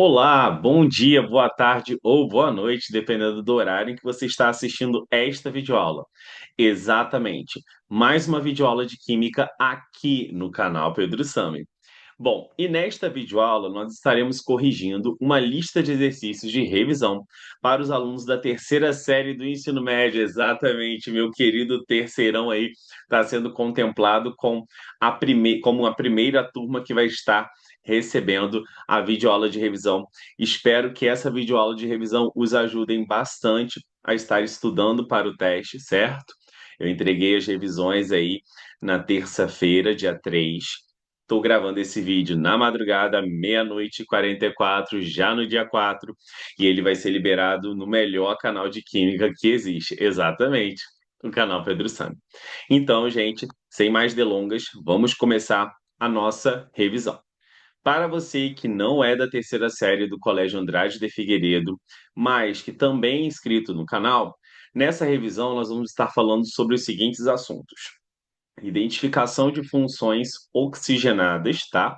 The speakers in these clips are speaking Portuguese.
Olá, bom dia, boa tarde ou boa noite, dependendo do horário em que você está assistindo esta videoaula. Exatamente, mais uma videoaula de química aqui no canal Pedro Sami. Bom, e nesta videoaula nós estaremos corrigindo uma lista de exercícios de revisão para os alunos da terceira série do ensino médio. Exatamente, meu querido terceirão aí está sendo contemplado como a primeira turma que vai estar recebendo a videoaula de revisão. Espero que essa videoaula de revisão os ajudem bastante a estar estudando para o teste, certo? Eu entreguei as revisões aí na terça-feira, dia 3. Estou gravando esse vídeo na madrugada, meia-noite e 44, já no dia 4, e ele vai ser liberado no melhor canal de química que existe. Exatamente, o canal Pedro Sami. Então, gente, sem mais delongas, vamos começar a nossa revisão. Para você que não é da terceira série do Colégio Andrade de Figueiredo, mas que também é inscrito no canal, nessa revisão nós vamos estar falando sobre os seguintes assuntos: identificação de funções oxigenadas, tá?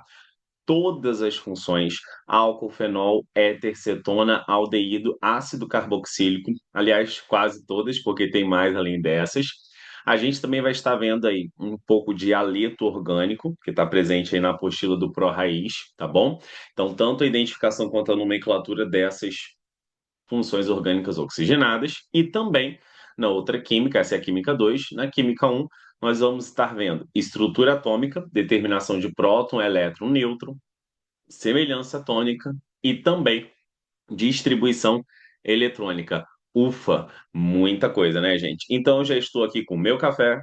Todas as funções, álcool, fenol, éter, cetona, aldeído, ácido carboxílico, aliás, quase todas, porque tem mais além dessas. A gente também vai estar vendo aí um pouco de aleto orgânico, que está presente aí na apostila do ProRaiz, tá bom? Então, tanto a identificação quanto a nomenclatura dessas funções orgânicas oxigenadas, e também na outra química, essa é a química 2, na química 1, nós vamos estar vendo estrutura atômica, determinação de próton, elétron, nêutron, semelhança atômica e também distribuição eletrônica. Ufa, muita coisa, né, gente? Então, eu já estou aqui com o meu café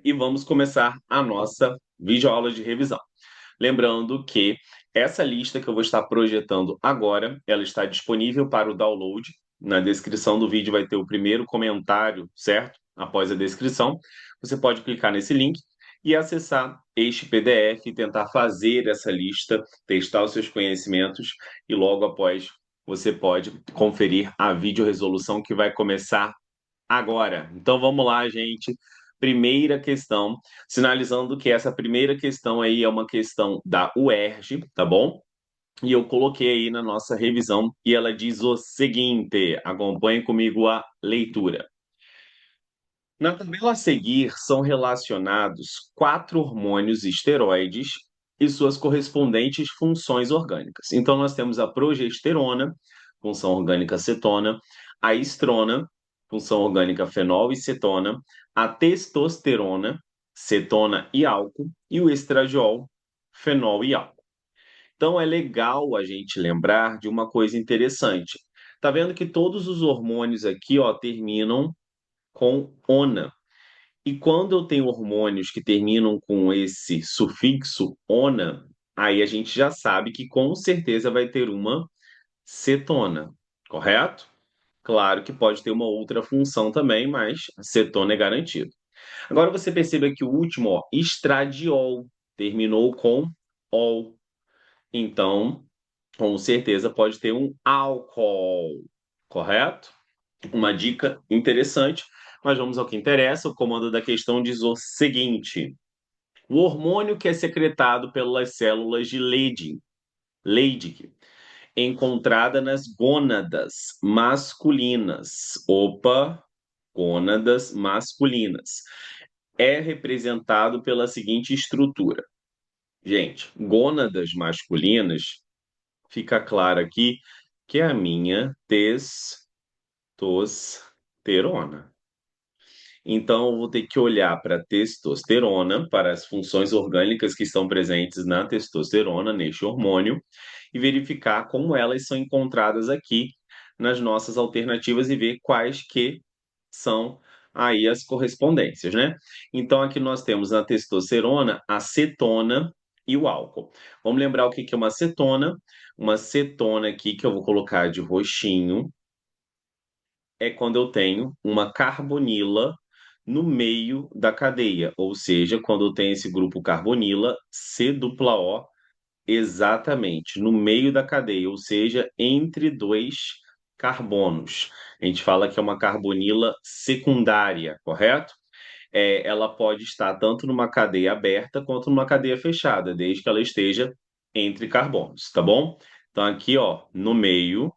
e vamos começar a nossa videoaula de revisão. Lembrando que essa lista que eu vou estar projetando agora, ela está disponível para o download. Na descrição do vídeo vai ter o primeiro comentário, certo? Após a descrição, você pode clicar nesse link e acessar este PDF e tentar fazer essa lista, testar os seus conhecimentos e logo após você pode conferir a videoresolução que vai começar agora. Então vamos lá, gente. Primeira questão, sinalizando que essa primeira questão aí é uma questão da UERJ, tá bom? E eu coloquei aí na nossa revisão e ela diz o seguinte: acompanhe comigo a leitura. Na tabela a seguir são relacionados quatro hormônios esteroides e suas correspondentes funções orgânicas. Então, nós temos a progesterona, função orgânica cetona, a estrona, função orgânica fenol e cetona, a testosterona, cetona e álcool, e o estradiol, fenol e álcool. Então, é legal a gente lembrar de uma coisa interessante. Tá vendo que todos os hormônios aqui, ó, terminam com ona. E quando eu tenho hormônios que terminam com esse sufixo ona, aí a gente já sabe que com certeza vai ter uma cetona, correto? Claro que pode ter uma outra função também, mas cetona é garantido. Agora você perceba que o último, ó, estradiol, terminou com ol. Então, com certeza pode ter um álcool, correto? Uma dica interessante, mas vamos ao que interessa. O comando da questão diz o seguinte: o hormônio que é secretado pelas células de Leydig, encontrada nas gônadas masculinas. Opa, gônadas masculinas. É representado pela seguinte estrutura. Gente, gônadas masculinas, fica claro aqui que é a minha testosterona. Então, eu vou ter que olhar para a testosterona, para as funções orgânicas que estão presentes na testosterona, neste hormônio, e verificar como elas são encontradas aqui nas nossas alternativas e ver quais que são aí as correspondências, né? Então, aqui nós temos na testosterona a cetona e o álcool. Vamos lembrar o que que é uma cetona? Uma cetona aqui, que eu vou colocar de roxinho, é quando eu tenho uma carbonila no meio da cadeia, ou seja, quando eu tenho esse grupo carbonila, C-O, exatamente, no meio da cadeia, ou seja, entre dois carbonos. A gente fala que é uma carbonila secundária, correto? Ela pode estar tanto numa cadeia aberta quanto numa cadeia fechada, desde que ela esteja entre carbonos, tá bom? Então, aqui, ó, no meio,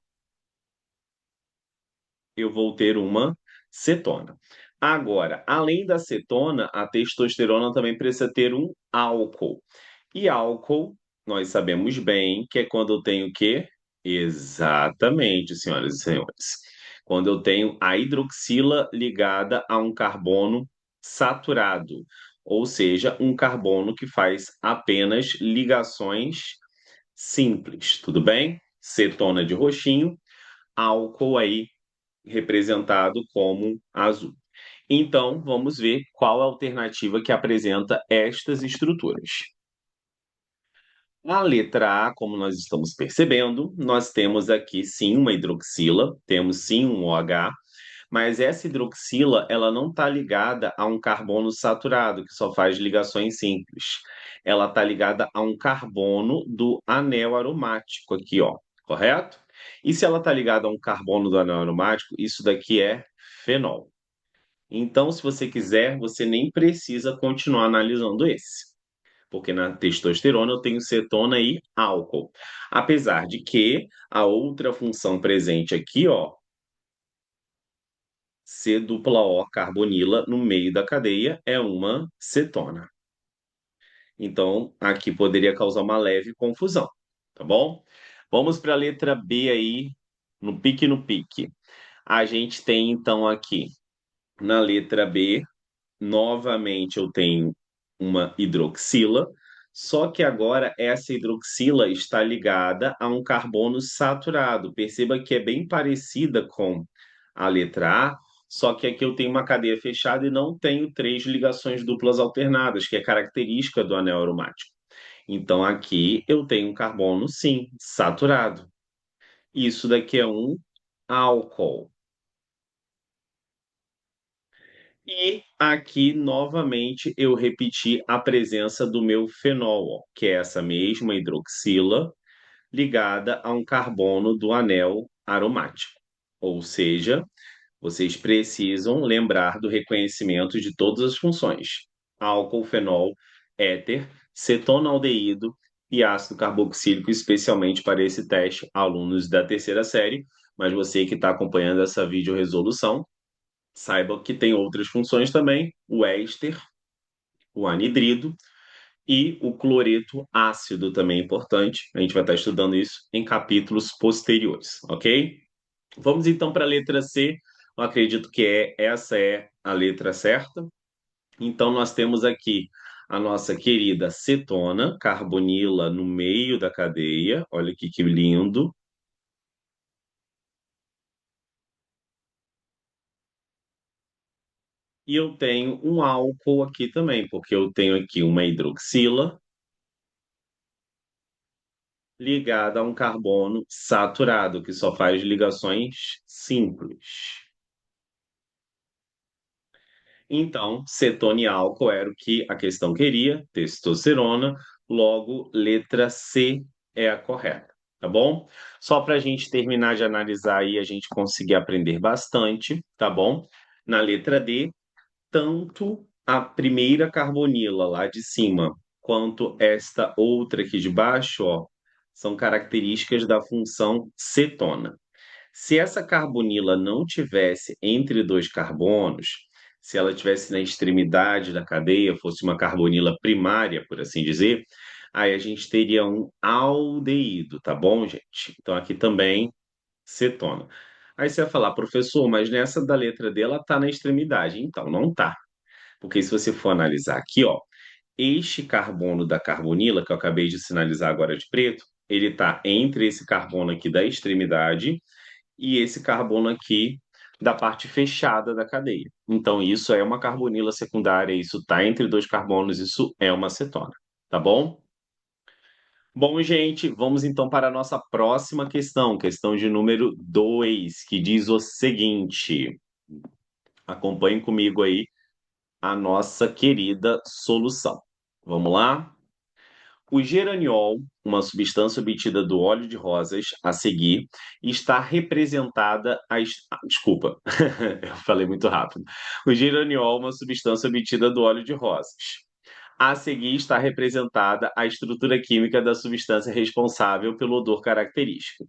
eu vou ter uma cetona. Agora, além da cetona, a testosterona também precisa ter um álcool. E álcool, nós sabemos bem que é quando eu tenho o quê? Exatamente, senhoras e senhores. Quando eu tenho a hidroxila ligada a um carbono saturado, ou seja, um carbono que faz apenas ligações simples, tudo bem? Cetona de roxinho, álcool aí representado como azul. Então, vamos ver qual a alternativa que apresenta estas estruturas. A letra A, como nós estamos percebendo, nós temos aqui sim uma hidroxila, temos sim um OH, mas essa hidroxila ela não está ligada a um carbono saturado, que só faz ligações simples. Ela está ligada a um carbono do anel aromático aqui, ó, correto? E se ela está ligada a um carbono do anel aromático, isso daqui é fenol. Então, se você quiser, você nem precisa continuar analisando esse, porque na testosterona eu tenho cetona e álcool. Apesar de que a outra função presente aqui, ó, C dupla O carbonila no meio da cadeia é uma cetona. Então, aqui poderia causar uma leve confusão, tá bom? Vamos para a letra B aí, no pique no pique. A gente tem então aqui na letra B novamente eu tenho uma hidroxila, só que agora essa hidroxila está ligada a um carbono saturado. Perceba que é bem parecida com a letra A, só que aqui eu tenho uma cadeia fechada e não tenho três ligações duplas alternadas, que é característica do anel aromático. Então aqui eu tenho um carbono, sim, saturado. Isso daqui é um álcool. E aqui, novamente, eu repeti a presença do meu fenol, ó, que é essa mesma hidroxila ligada a um carbono do anel aromático. Ou seja, vocês precisam lembrar do reconhecimento de todas as funções: álcool, fenol, éter, cetonaldeído e ácido carboxílico, especialmente para esse teste, alunos da terceira série. Mas você que está acompanhando essa videoresolução, saiba que tem outras funções também, o éster, o anidrido e o cloreto ácido também é importante. A gente vai estar estudando isso em capítulos posteriores, ok? Vamos então para a letra C. Eu acredito que essa é a letra certa. Então nós temos aqui a nossa querida cetona, carbonila no meio da cadeia. Olha aqui que lindo. E eu tenho um álcool aqui também, porque eu tenho aqui uma hidroxila ligada a um carbono saturado, que só faz ligações simples. Então, cetona e álcool era o que a questão queria, testosterona, logo, letra C é a correta, tá bom? Só para a gente terminar de analisar aí, a gente conseguir aprender bastante, tá bom? Na letra D, tanto a primeira carbonila lá de cima, quanto esta outra aqui de baixo, ó, são características da função cetona. Se essa carbonila não tivesse entre dois carbonos, se ela tivesse na extremidade da cadeia, fosse uma carbonila primária, por assim dizer, aí a gente teria um aldeído, tá bom, gente? Então aqui também cetona. Aí você vai falar, professor, mas nessa da letra D ela tá na extremidade. Então, não tá. Porque se você for analisar aqui, ó, este carbono da carbonila, que eu acabei de sinalizar agora de preto, ele está entre esse carbono aqui da extremidade e esse carbono aqui da parte fechada da cadeia. Então, isso é uma carbonila secundária, isso está entre dois carbonos, isso é uma cetona, tá bom? Bom, gente, vamos então para a nossa próxima questão, questão de número 2, que diz o seguinte: acompanhe comigo aí a nossa querida solução. Vamos lá? O geraniol, uma substância obtida do óleo de rosas, a seguir, está representada desculpa, eu falei muito rápido. O geraniol, uma substância obtida do óleo de rosas. A seguir está representada a estrutura química da substância responsável pelo odor característico.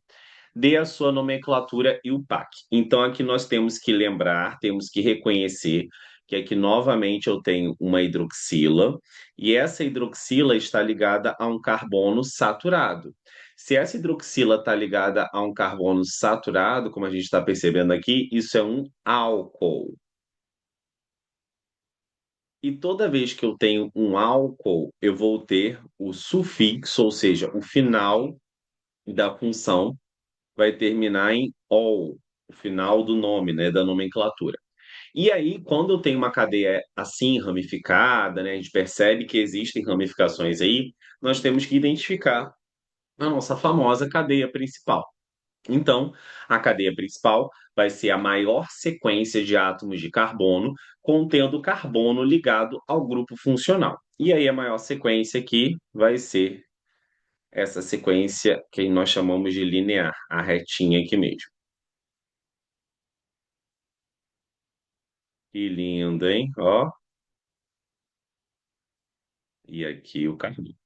Dê a sua nomenclatura e o PAC. Então, aqui nós temos que lembrar, temos que reconhecer que aqui novamente eu tenho uma hidroxila, e essa hidroxila está ligada a um carbono saturado. Se essa hidroxila está ligada a um carbono saturado, como a gente está percebendo aqui, isso é um álcool. E toda vez que eu tenho um álcool, eu vou ter o sufixo, ou seja, o final da função vai terminar em ol, o final do nome, né, da nomenclatura. E aí, quando eu tenho uma cadeia assim ramificada, né, a gente percebe que existem ramificações aí, nós temos que identificar a nossa famosa cadeia principal. Então, a cadeia principal vai ser a maior sequência de átomos de carbono contendo carbono ligado ao grupo funcional. E aí, a maior sequência aqui vai ser essa sequência que nós chamamos de linear, a retinha aqui mesmo. Que lindo, hein? Ó, e aqui o carbono.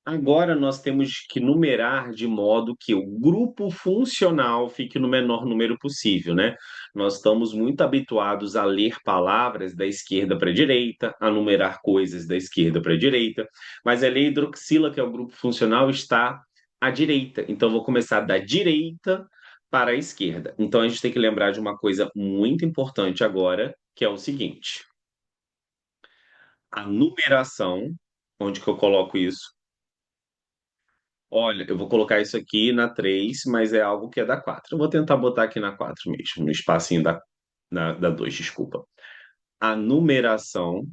Agora nós temos que numerar de modo que o grupo funcional fique no menor número possível, né? Nós estamos muito habituados a ler palavras da esquerda para a direita, a numerar coisas da esquerda para a direita, mas a hidroxila, que é o grupo funcional, está à direita. Então, eu vou começar da direita para a esquerda. Então, a gente tem que lembrar de uma coisa muito importante agora, que é o seguinte: a numeração, onde que eu coloco isso? Olha, eu vou colocar isso aqui na 3, mas é algo que é da 4. Eu vou tentar botar aqui na 4 mesmo, no espacinho da 2, desculpa. A numeração,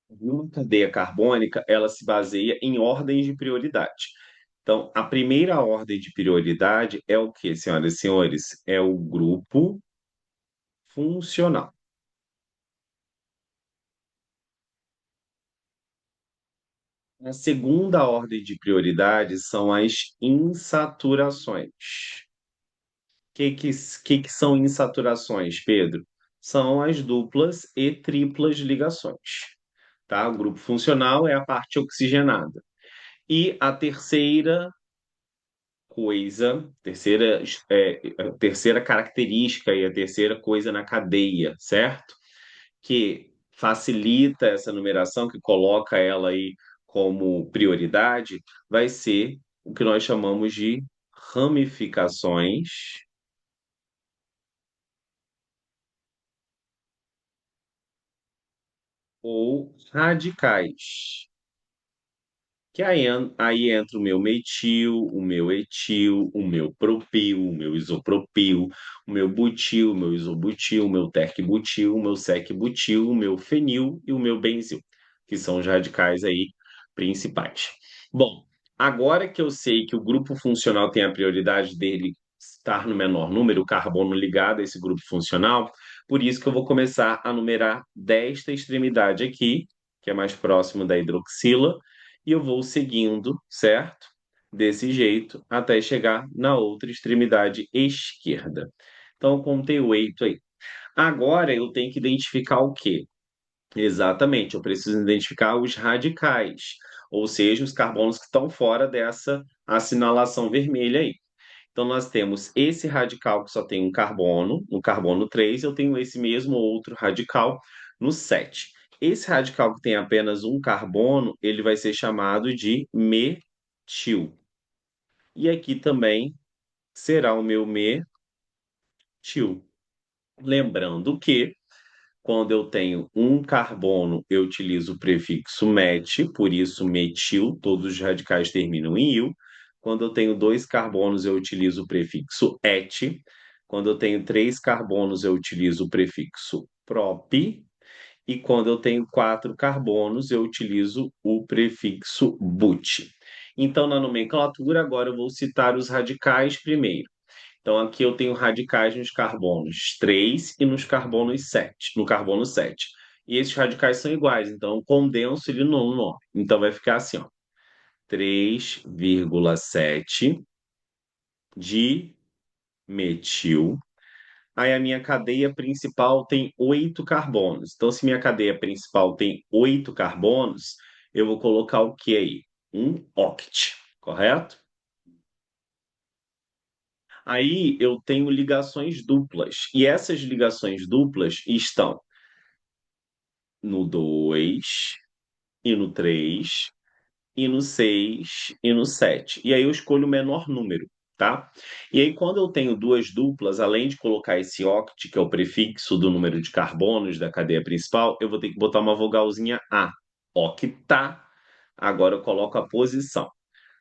numa cadeia carbônica, ela se baseia em ordens de prioridade. Então, a primeira ordem de prioridade é o quê, senhoras e senhores? É o grupo funcional. A segunda ordem de prioridade são as insaturações. Que são insaturações, Pedro? São as duplas e triplas ligações, tá? O grupo funcional é a parte oxigenada. E a terceira coisa, a terceira característica e a terceira coisa na cadeia, certo? Que facilita essa numeração, que coloca ela aí como prioridade, vai ser o que nós chamamos de ramificações ou radicais. Que aí entra o meu metil, o meu etil, o meu propil, o meu isopropil, o meu butil, o meu isobutil, o meu tercbutil, o meu secbutil, o meu fenil e o meu benzil, que são os radicais aí principais. Bom, agora que eu sei que o grupo funcional tem a prioridade dele estar no menor número, o carbono ligado a esse grupo funcional, por isso que eu vou começar a numerar desta extremidade aqui, que é mais próximo da hidroxila, e eu vou seguindo, certo? Desse jeito, até chegar na outra extremidade esquerda. Então, eu contei 8 aí. Agora eu tenho que identificar o quê? Exatamente, eu preciso identificar os radicais, ou seja, os carbonos que estão fora dessa assinalação vermelha aí. Então, nós temos esse radical que só tem um carbono, no carbono 3, eu tenho esse mesmo outro radical no 7. Esse radical que tem apenas um carbono, ele vai ser chamado de metil. E aqui também será o meu metil. Lembrando que quando eu tenho um carbono, eu utilizo o prefixo met, por isso metil, todos os radicais terminam em il. Quando eu tenho dois carbonos, eu utilizo o prefixo et. Quando eu tenho três carbonos, eu utilizo o prefixo prop. E quando eu tenho quatro carbonos, eu utilizo o prefixo but. Então, na nomenclatura, agora eu vou citar os radicais primeiro. Então, aqui eu tenho radicais nos carbonos 3 e nos carbonos 7, no carbono 7. E esses radicais são iguais, então eu condenso ele no nome. Então vai ficar assim, ó, 3,7 de metil Aí a minha cadeia principal tem 8 carbonos. Então, se minha cadeia principal tem 8 carbonos, eu vou colocar o que aí? Um oct, correto? Aí eu tenho ligações duplas. E essas ligações duplas estão no 2 e no 3 e no 6 e no 7. E aí eu escolho o menor número, tá? E aí quando eu tenho duas duplas, além de colocar esse oct, que é o prefixo do número de carbonos da cadeia principal, eu vou ter que botar uma vogalzinha A. Octa. Agora eu coloco a posição.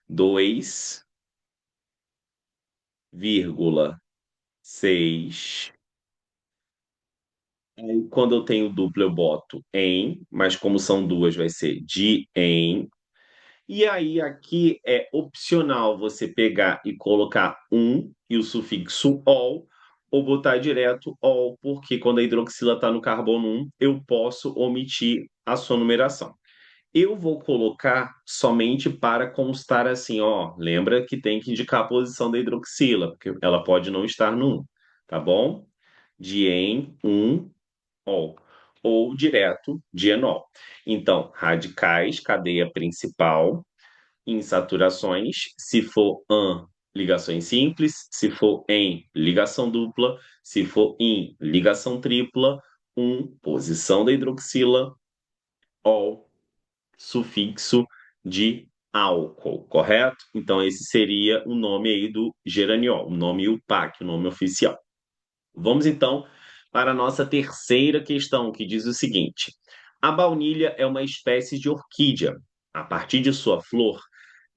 2,6. Aí, quando eu tenho dupla, eu boto em, mas como são duas, vai ser de em. E aí, aqui é opcional você pegar e colocar um e o sufixo ol, ou botar direto ol, porque quando a hidroxila está no carbono 1, eu posso omitir a sua numeração. Eu vou colocar somente para constar assim, ó. Lembra que tem que indicar a posição da hidroxila, porque ela pode não estar no 1, tá bom? De em um ol, ou direto de enol. Então, radicais, cadeia principal, insaturações, se for an, ligações simples, se for em, ligação dupla, se for in, ligação tripla, posição da hidroxila, ol, sufixo de álcool, correto? Então, esse seria o nome aí do geraniol, o nome UPAC, o nome oficial. Vamos então para a nossa terceira questão, que diz o seguinte: a baunilha é uma espécie de orquídea. A partir de sua flor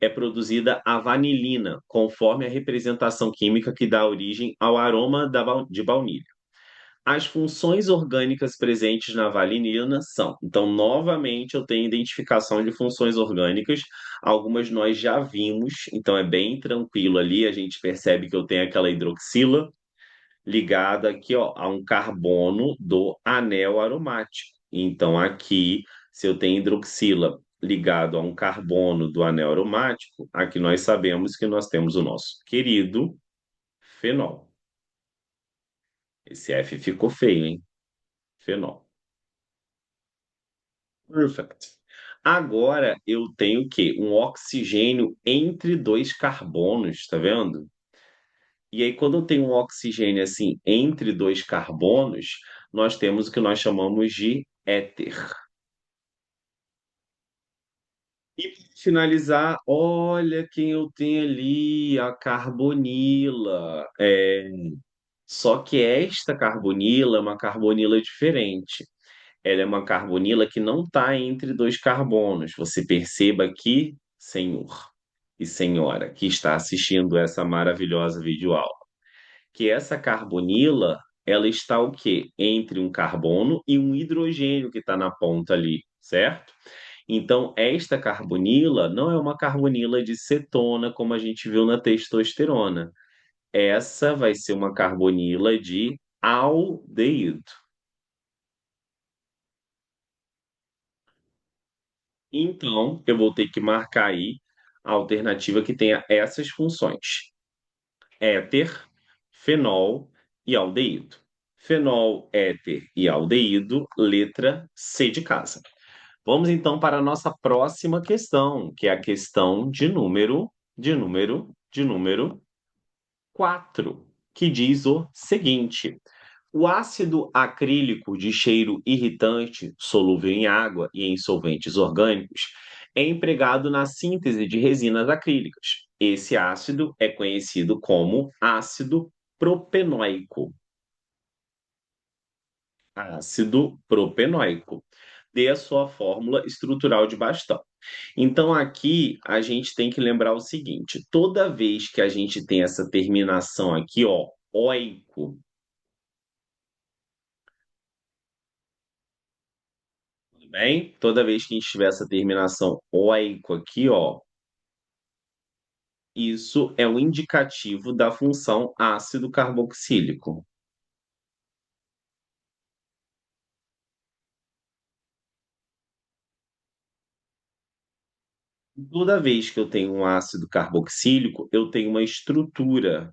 é produzida a vanilina, conforme a representação química que dá origem ao aroma de baunilha. As funções orgânicas presentes na valinina são. Então, novamente, eu tenho identificação de funções orgânicas. Algumas nós já vimos, então é bem tranquilo ali. A gente percebe que eu tenho aquela hidroxila ligada aqui, ó, a um carbono do anel aromático. Então, aqui, se eu tenho hidroxila ligado a um carbono do anel aromático, aqui nós sabemos que nós temos o nosso querido fenol. Esse F ficou feio, hein? Fenol. Perfect. Agora eu tenho o quê? Um oxigênio entre dois carbonos, tá vendo? E aí, quando eu tenho um oxigênio assim entre dois carbonos, nós temos o que nós chamamos de éter. E para finalizar, olha quem eu tenho ali, a carbonila. Só que esta carbonila é uma carbonila diferente. Ela é uma carbonila que não está entre dois carbonos. Você perceba aqui, senhor e senhora, que está assistindo essa maravilhosa videoaula, que essa carbonila, ela está o quê? Entre um carbono e um hidrogênio que está na ponta ali, certo? Então, esta carbonila não é uma carbonila de cetona, como a gente viu na testosterona. Essa vai ser uma carbonila de aldeído. Então, eu vou ter que marcar aí a alternativa que tenha essas funções: éter, fenol e aldeído. Fenol, éter e aldeído, letra C de casa. Vamos então para a nossa próxima questão, que é a questão de número 4, que diz o seguinte: o ácido acrílico de cheiro irritante, solúvel em água e em solventes orgânicos, é empregado na síntese de resinas acrílicas. Esse ácido é conhecido como ácido propenóico. Ácido propenóico. Dê a sua fórmula estrutural de bastão. Então, aqui a gente tem que lembrar o seguinte: toda vez que a gente tem essa terminação aqui, ó, oico, tudo bem? Toda vez que a gente tiver essa terminação oico aqui, ó, isso é um indicativo da função ácido carboxílico. Toda vez que eu tenho um ácido carboxílico, eu tenho uma estrutura,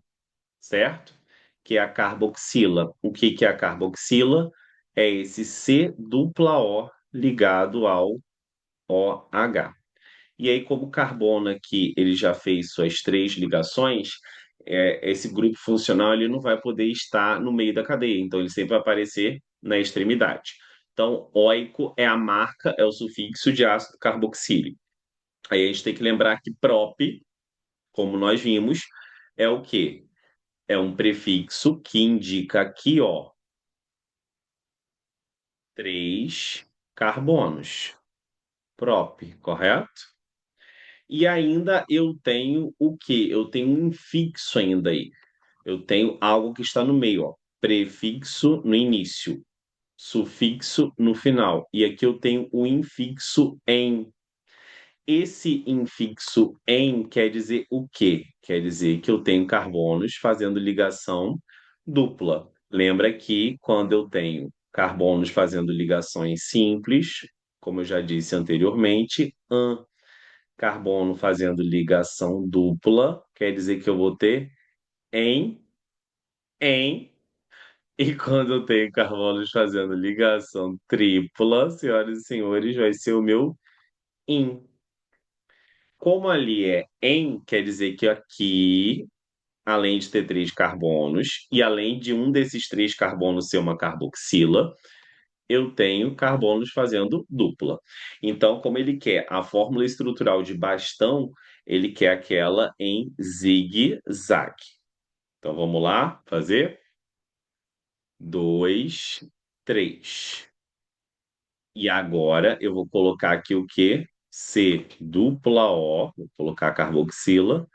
certo? que é a carboxila. O que que é a carboxila? É esse C dupla O ligado ao OH. E aí, como o carbono aqui ele já fez suas três ligações, esse grupo funcional ele não vai poder estar no meio da cadeia, então ele sempre vai aparecer na extremidade. Então, óico é a marca, é o sufixo de ácido carboxílico. Aí a gente tem que lembrar que prop, como nós vimos, é o quê? É um prefixo que indica aqui, ó, três carbonos. Prop, correto? E ainda eu tenho o quê? Eu tenho um infixo ainda aí. Eu tenho algo que está no meio, ó. Prefixo no início, sufixo no final. E aqui eu tenho o infixo em. Esse infixo em quer dizer o quê? Quer dizer que eu tenho carbonos fazendo ligação dupla. Lembra que quando eu tenho carbonos fazendo ligações simples, como eu já disse anteriormente, carbono fazendo ligação dupla, quer dizer que eu vou ter em, em, e quando eu tenho carbonos fazendo ligação tripla, senhoras e senhores, vai ser o meu in. Como ali é em, quer dizer que aqui, além de ter três carbonos, e além de um desses três carbonos ser uma carboxila, eu tenho carbonos fazendo dupla. Então, como ele quer a fórmula estrutural de bastão, ele quer aquela em zigue-zague. Então, vamos lá fazer? Dois, três. E agora eu vou colocar aqui o quê? C dupla O, vou colocar carboxila.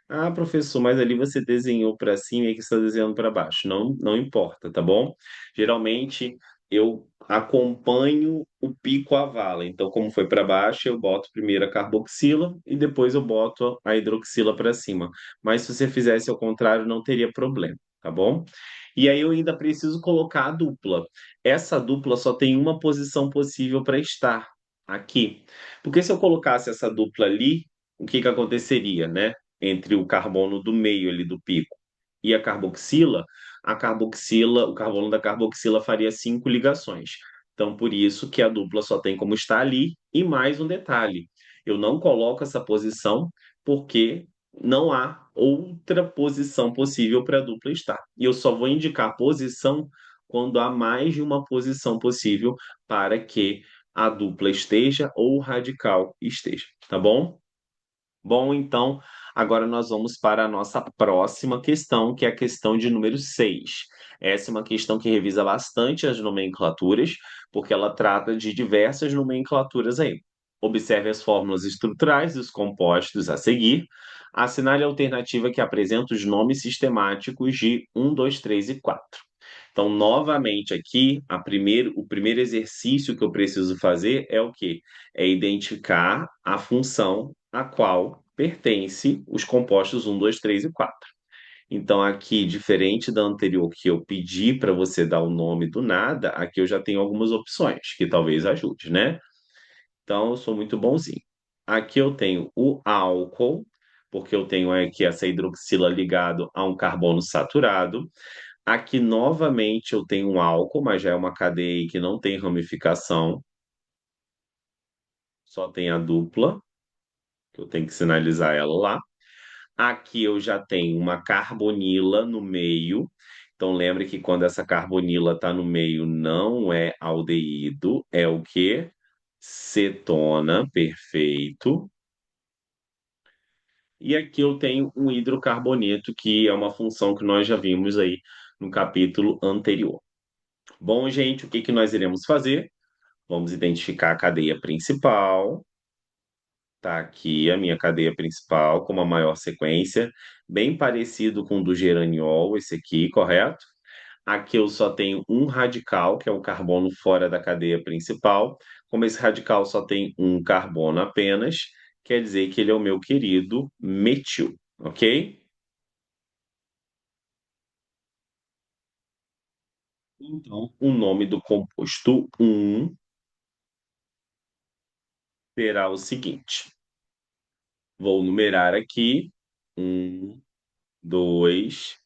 Ah, professor, mas ali você desenhou para cima e aqui você está desenhando para baixo. Não, não importa, tá bom? Geralmente eu acompanho o pico a vala. Então, como foi para baixo, eu boto primeiro a carboxila e depois eu boto a hidroxila para cima. Mas se você fizesse ao contrário, não teria problema, tá bom? E aí eu ainda preciso colocar a dupla. Essa dupla só tem uma posição possível para estar aqui. Porque se eu colocasse essa dupla ali, o que que aconteceria, né? Entre o carbono do meio ali do pico e a carboxila, o carbono da carboxila faria cinco ligações. Então, por isso que a dupla só tem como estar ali. E mais um detalhe: eu não coloco essa posição porque não há outra posição possível para a dupla estar. E eu só vou indicar posição quando há mais de uma posição possível para que a dupla esteja ou o radical esteja, tá bom? Bom, então, agora nós vamos para a nossa próxima questão, que é a questão de número 6. Essa é uma questão que revisa bastante as nomenclaturas, porque ela trata de diversas nomenclaturas aí. Observe as fórmulas estruturais dos compostos a seguir. Assinale a alternativa que apresenta os nomes sistemáticos de um, 2, 3 e 4. Então, novamente aqui, o primeiro exercício que eu preciso fazer é o quê? É identificar a função a qual pertence os compostos um, 2, 3 e 4. Então, aqui, diferente da anterior que eu pedi para você dar o nome do nada, aqui eu já tenho algumas opções que talvez ajude, né? Então, eu sou muito bonzinho. Aqui eu tenho o álcool, porque eu tenho aqui essa hidroxila ligado a um carbono saturado. Aqui, novamente, eu tenho um álcool, mas já é uma cadeia que não tem ramificação, só tem a dupla, que eu tenho que sinalizar ela lá. Aqui eu já tenho uma carbonila no meio. Então, lembre que quando essa carbonila está no meio, não é aldeído, é o quê? Cetona, perfeito. E aqui eu tenho um hidrocarboneto, que é uma função que nós já vimos aí no capítulo anterior. Bom, gente, o que que nós iremos fazer? Vamos identificar a cadeia principal. Tá aqui a minha cadeia principal com uma maior sequência, bem parecido com o do geraniol, esse aqui, correto? Aqui eu só tenho um radical, que é o carbono fora da cadeia principal. Como esse radical só tem um carbono apenas, quer dizer que ele é o meu querido metil, ok? Então, o nome do composto um será o seguinte. Vou numerar aqui. Um, dois,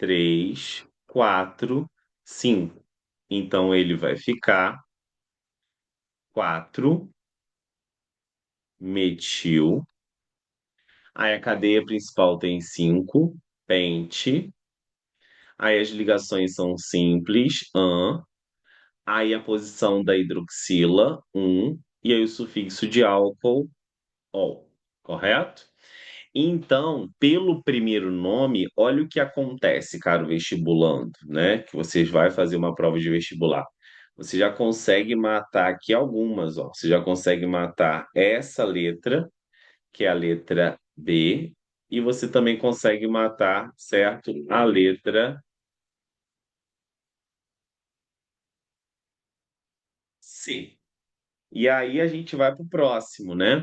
3, 4, 5. Então ele vai ficar 4 metil. Aí a cadeia principal tem 5 pente. Aí as ligações são simples, aí a posição da hidroxila, e aí o sufixo de álcool, ol, correto? Então, pelo primeiro nome, olha o que acontece, caro vestibulando, né? Que vocês vai fazer uma prova de vestibular. Você já consegue matar aqui algumas, ó. Você já consegue matar essa letra, que é a letra B, e você também consegue matar, certo? A letra C. E aí a gente vai para o próximo, né?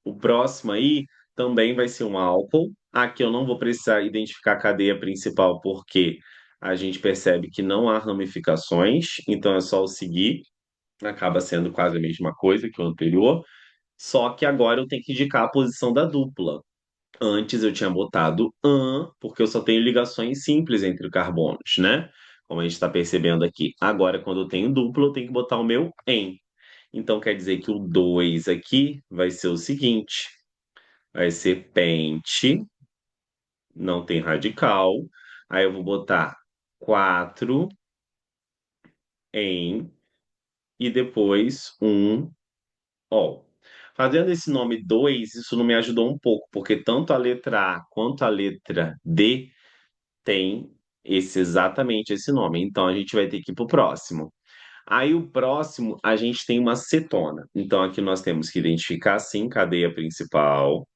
O próximo aí também vai ser um álcool. Aqui eu não vou precisar identificar a cadeia principal, porque a gente percebe que não há ramificações, então é só o seguir, acaba sendo quase a mesma coisa que o anterior, só que agora eu tenho que indicar a posição da dupla. Antes eu tinha botado porque eu só tenho ligações simples entre carbonos, né? Como a gente está percebendo aqui. Agora, quando eu tenho duplo, eu tenho que botar o meu em. Então quer dizer que o 2 aqui vai ser o seguinte: vai ser pente, não tem radical. Aí eu vou botar 4 em e depois ol. Fazendo esse nome 2, isso não me ajudou um pouco, porque tanto a letra A quanto a letra D tem exatamente esse nome. Então a gente vai ter que ir para o próximo. Aí o próximo, a gente tem uma cetona. Então aqui nós temos que identificar sim cadeia principal,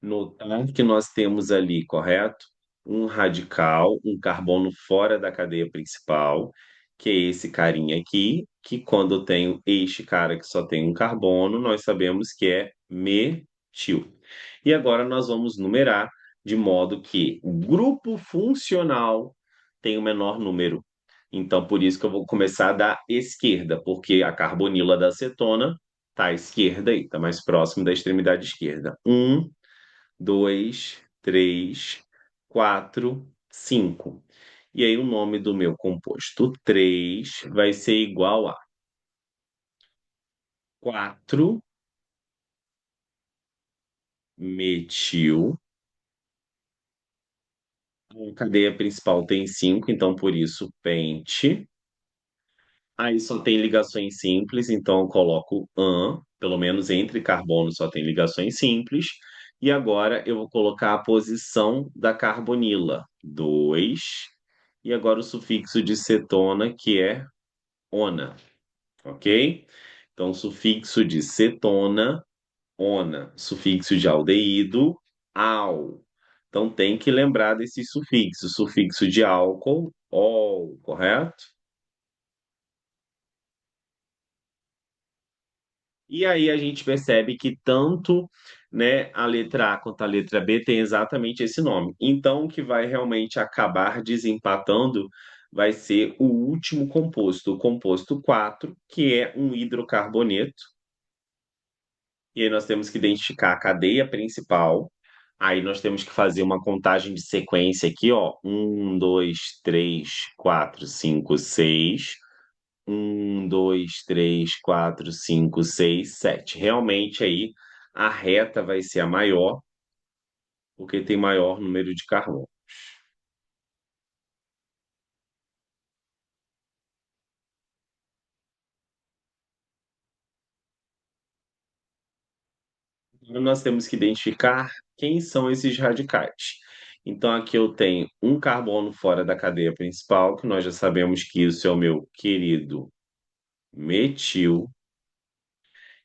notar que nós temos ali, correto? Um radical, um carbono fora da cadeia principal, que é esse carinha aqui, que quando eu tenho este cara que só tem um carbono, nós sabemos que é metil. E agora nós vamos numerar de modo que o grupo funcional tem o menor número. Então, por isso que eu vou começar da esquerda, porque a carbonila da acetona está à esquerda aí, está mais próximo da extremidade esquerda. 2, 3, 4, 5. E aí o nome do meu composto 3 vai ser igual a 4 metil. A cadeia principal tem 5, então por isso pente. Aí só tem ligações simples, então eu coloco pelo menos entre carbono só tem ligações simples. E agora eu vou colocar a posição da carbonila, 2. E agora o sufixo de cetona, que é ona, ok? Então, sufixo de cetona, ona. Sufixo de aldeído, al. Então, tem que lembrar desses sufixos. Sufixo de álcool, ol, correto? E aí a gente percebe que tanto, né, a letra A quanto a letra B tem exatamente esse nome. Então, o que vai realmente acabar desempatando vai ser o último composto, o composto 4, que é um hidrocarboneto. E aí nós temos que identificar a cadeia principal. Aí nós temos que fazer uma contagem de sequência aqui, ó. 1, 2, 3, 4, 5, 6. 1, 2, 3, 4, 5, 6, 7. Realmente aí a reta vai ser a maior, porque tem maior número de carbono. Então, nós temos que identificar quem são esses radicais. Então, aqui eu tenho um carbono fora da cadeia principal, que nós já sabemos que isso é o meu querido metil.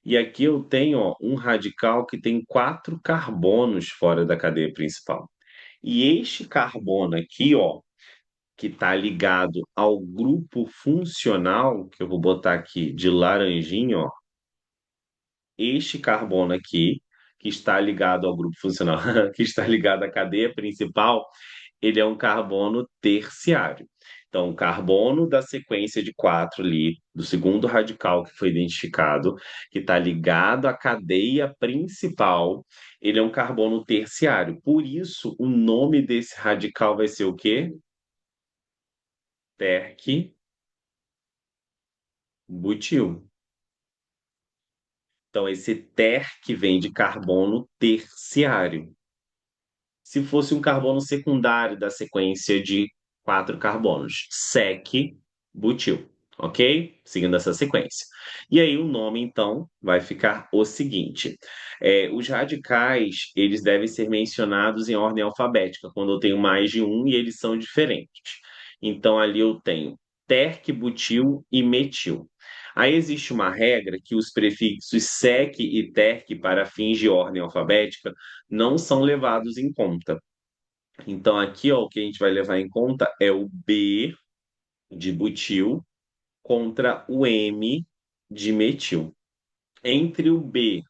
E aqui eu tenho, ó, um radical que tem 4 carbonos fora da cadeia principal. E este carbono aqui, ó, que está ligado ao grupo funcional, que eu vou botar aqui de laranjinha, ó, este carbono aqui, que está ligado ao grupo funcional, que está ligado à cadeia principal, ele é um carbono terciário. Então, o carbono da sequência de quatro ali, do segundo radical que foi identificado, que está ligado à cadeia principal, ele é um carbono terciário. Por isso, o nome desse radical vai ser o quê? Terc-butil. Então, esse ter que vem de carbono terciário. Se fosse um carbono secundário da sequência de quatro carbonos, sec-butil, ok? Seguindo essa sequência. E aí o nome, então, vai ficar o seguinte: os radicais, eles devem ser mencionados em ordem alfabética, quando eu tenho mais de um e eles são diferentes. Então, ali eu tenho terc-butil e metil. Aí existe uma regra que os prefixos sec e terc, para fins de ordem alfabética, não são levados em conta. Então, aqui, ó, o que a gente vai levar em conta é o B de butil contra o M de metil. Entre o B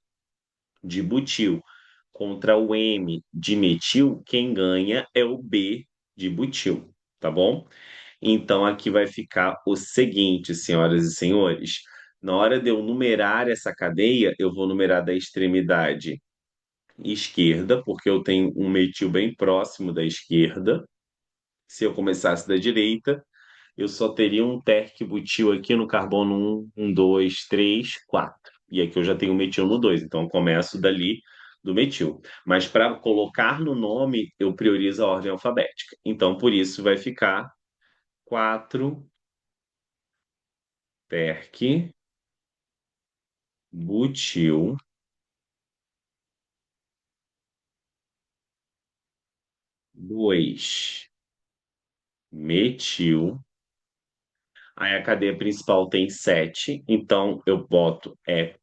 de butil contra o M de metil, quem ganha é o B de butil, tá bom? Então, aqui vai ficar o seguinte, senhoras e senhores. Na hora de eu numerar essa cadeia, eu vou numerar da extremidade esquerda, porque eu tenho um metil bem próximo da esquerda. Se eu começasse da direita, eu só teria um terc-butil aqui no carbono um, 2, 3, 4. E aqui eu já tenho metil no 2, então eu começo dali do metil. Mas para colocar no nome, eu priorizo a ordem alfabética. Então, por isso, vai ficar 4 terc-butil, 2 metil. Aí a cadeia principal tem 7, então eu boto et,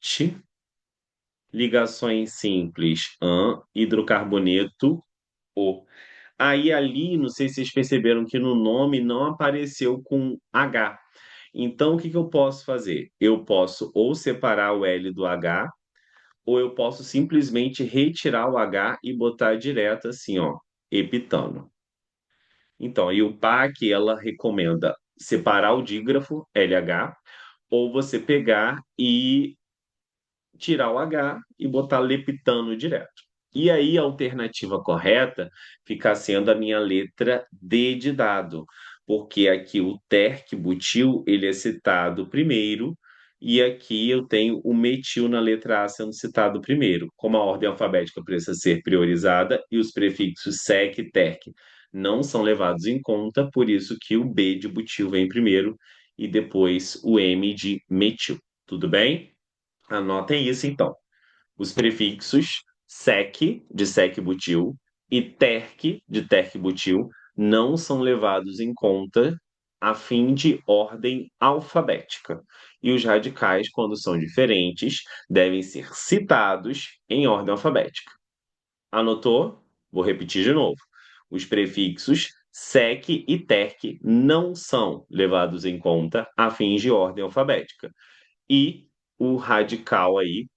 ligações simples, an, hidrocarboneto, o. Aí ali, não sei se vocês perceberam que no nome não apareceu com H. Então, o que que eu posso fazer? Eu posso ou separar o L do H, ou eu posso simplesmente retirar o H e botar direto assim, ó, epitano. Então, aí o PAC, ela recomenda separar o dígrafo, LH, ou você pegar e tirar o H e botar leptano direto. E aí a alternativa correta fica sendo a minha letra D de dado, porque aqui o terc-butil ele é citado primeiro e aqui eu tenho o metil na letra A sendo citado primeiro. Como a ordem alfabética precisa ser priorizada e os prefixos sec e terc não são levados em conta, por isso que o B de butil vem primeiro e depois o M de metil. Tudo bem? Anotem isso então. Os prefixos sec, de sec-butil, e terc, de terc-butil, não são levados em conta a fim de ordem alfabética. E os radicais, quando são diferentes, devem ser citados em ordem alfabética. Anotou? Vou repetir de novo. Os prefixos sec e terc não são levados em conta a fins de ordem alfabética. E o radical aí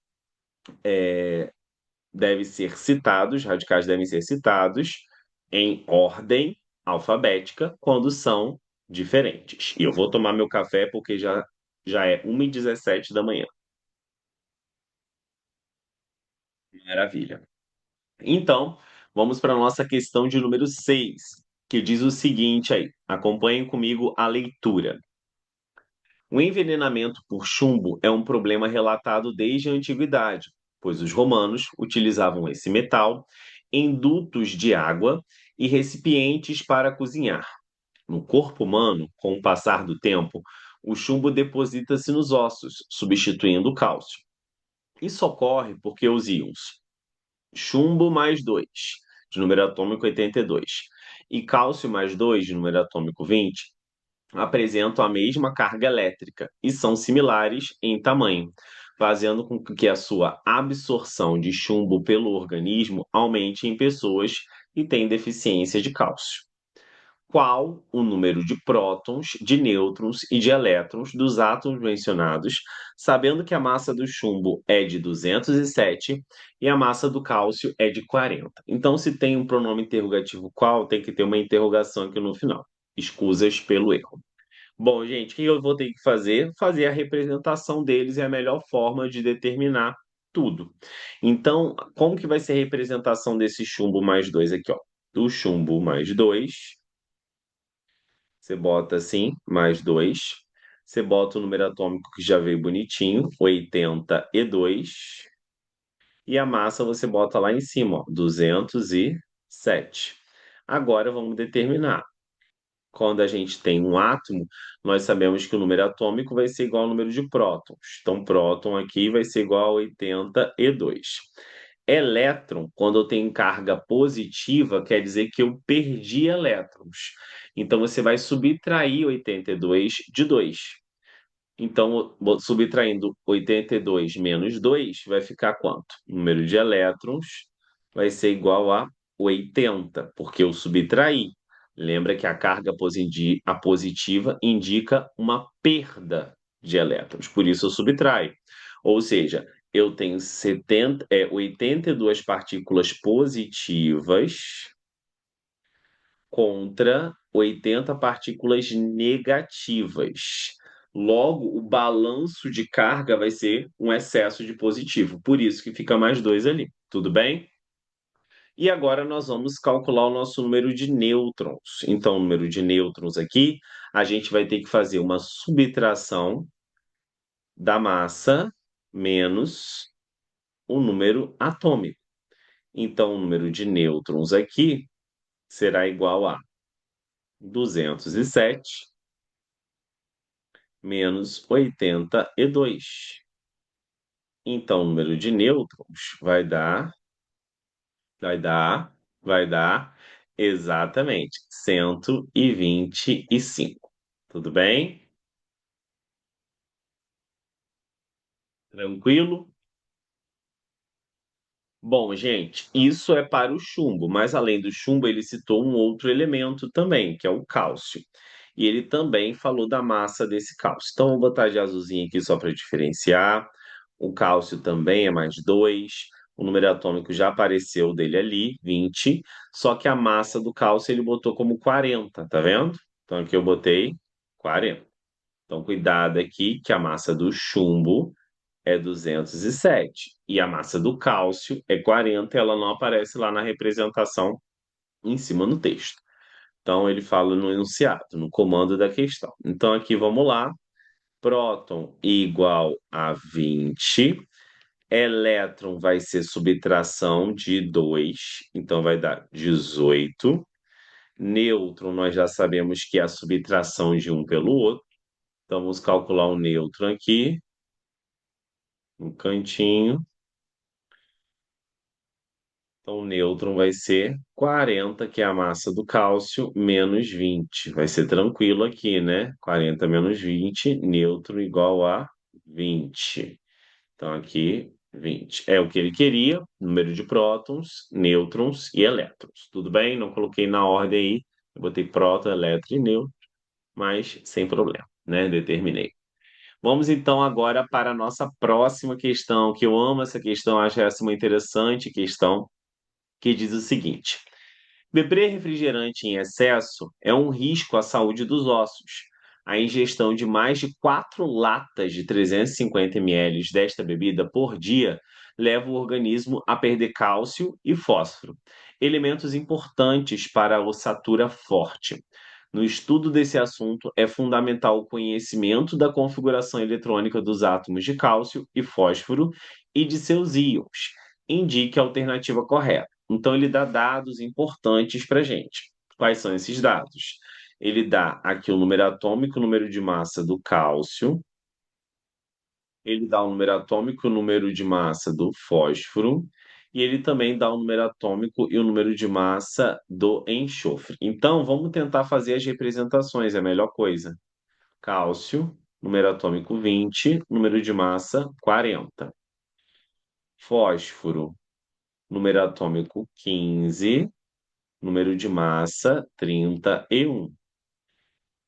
deve ser citados, radicais devem ser citados em ordem alfabética quando são diferentes. E eu vou tomar meu café porque já é 1h17 da manhã. Maravilha. Então, vamos para a nossa questão de número 6, que diz o seguinte aí. Acompanhem comigo a leitura. O envenenamento por chumbo é um problema relatado desde a antiguidade, pois os romanos utilizavam esse metal em dutos de água e recipientes para cozinhar. No corpo humano, com o passar do tempo, o chumbo deposita-se nos ossos, substituindo o cálcio. Isso ocorre porque os íons chumbo mais 2, de número atômico 82, e cálcio mais 2, de número atômico 20, apresentam a mesma carga elétrica e são similares em tamanho, fazendo com que a sua absorção de chumbo pelo organismo aumente em pessoas que têm deficiência de cálcio. Qual o número de prótons, de nêutrons e de elétrons dos átomos mencionados, sabendo que a massa do chumbo é de 207 e a massa do cálcio é de 40? Então, se tem um pronome interrogativo qual, tem que ter uma interrogação aqui no final. Escusas pelo erro. Bom, gente, o que eu vou ter que fazer? Fazer a representação deles é a melhor forma de determinar tudo. Então, como que vai ser a representação desse chumbo mais 2 aqui, ó? Do chumbo mais 2, você bota assim, mais 2. Você bota o número atômico que já veio bonitinho, 82. E a massa você bota lá em cima, ó, 207. Agora vamos determinar. Quando a gente tem um átomo, nós sabemos que o número atômico vai ser igual ao número de prótons. Então, próton aqui vai ser igual a 82. Elétron, quando eu tenho carga positiva, quer dizer que eu perdi elétrons. Então, você vai subtrair 82 de 2. Então, subtraindo 82 menos 2, vai ficar quanto? O número de elétrons vai ser igual a 80, porque eu subtraí. Lembra que a carga a positiva indica uma perda de elétrons, por isso eu subtraio. Ou seja, eu tenho 82 partículas positivas contra 80 partículas negativas. Logo, o balanço de carga vai ser um excesso de positivo, por isso que fica mais 2 ali. Tudo bem? E agora nós vamos calcular o nosso número de nêutrons. Então, o número de nêutrons aqui, a gente vai ter que fazer uma subtração da massa menos o número atômico. Então, o número de nêutrons aqui será igual a 207 menos 82. Então, o número de nêutrons vai dar, vai dar exatamente 125. Tudo bem? Tranquilo? Bom, gente, isso é para o chumbo, mas além do chumbo, ele citou um outro elemento também, que é o cálcio. E ele também falou da massa desse cálcio. Então, vou botar de azulzinho aqui só para diferenciar. O cálcio também é mais 2. O número atômico já apareceu dele ali, 20. Só que a massa do cálcio ele botou como 40, tá vendo? Então, aqui eu botei 40. Então, cuidado aqui que a massa do chumbo é 207 e a massa do cálcio é 40, ela não aparece lá na representação em cima no texto. Então ele fala no enunciado, no comando da questão. Então aqui vamos lá. Próton igual a 20. Elétron vai ser subtração de 2, então vai dar 18. Nêutron nós já sabemos que é a subtração de um pelo outro. Então vamos calcular o nêutron aqui, no cantinho. Então, o nêutron vai ser 40, que é a massa do cálcio, menos 20. Vai ser tranquilo aqui, né? 40 menos 20, nêutron igual a 20. Então, aqui, 20. É o que ele queria, número de prótons, nêutrons e elétrons. Tudo bem? Não coloquei na ordem aí. Eu botei próton, elétron e nêutron, mas sem problema, né? Determinei. Vamos então agora para a nossa próxima questão, que eu amo essa questão, acho essa uma interessante questão, que diz o seguinte: beber refrigerante em excesso é um risco à saúde dos ossos. A ingestão de mais de 4 latas de 350 ml desta bebida por dia leva o organismo a perder cálcio e fósforo, elementos importantes para a ossatura forte. No estudo desse assunto, é fundamental o conhecimento da configuração eletrônica dos átomos de cálcio e fósforo e de seus íons. Indique a alternativa correta. Então, ele dá dados importantes para a gente. Quais são esses dados? Ele dá aqui o número atômico, o número de massa do cálcio, ele dá o número atômico e o número de massa do fósforo, e ele também dá o número atômico e o número de massa do enxofre. Então, vamos tentar fazer as representações, é a melhor coisa. Cálcio, número atômico 20, número de massa 40. Fósforo, número atômico 15, número de massa 31.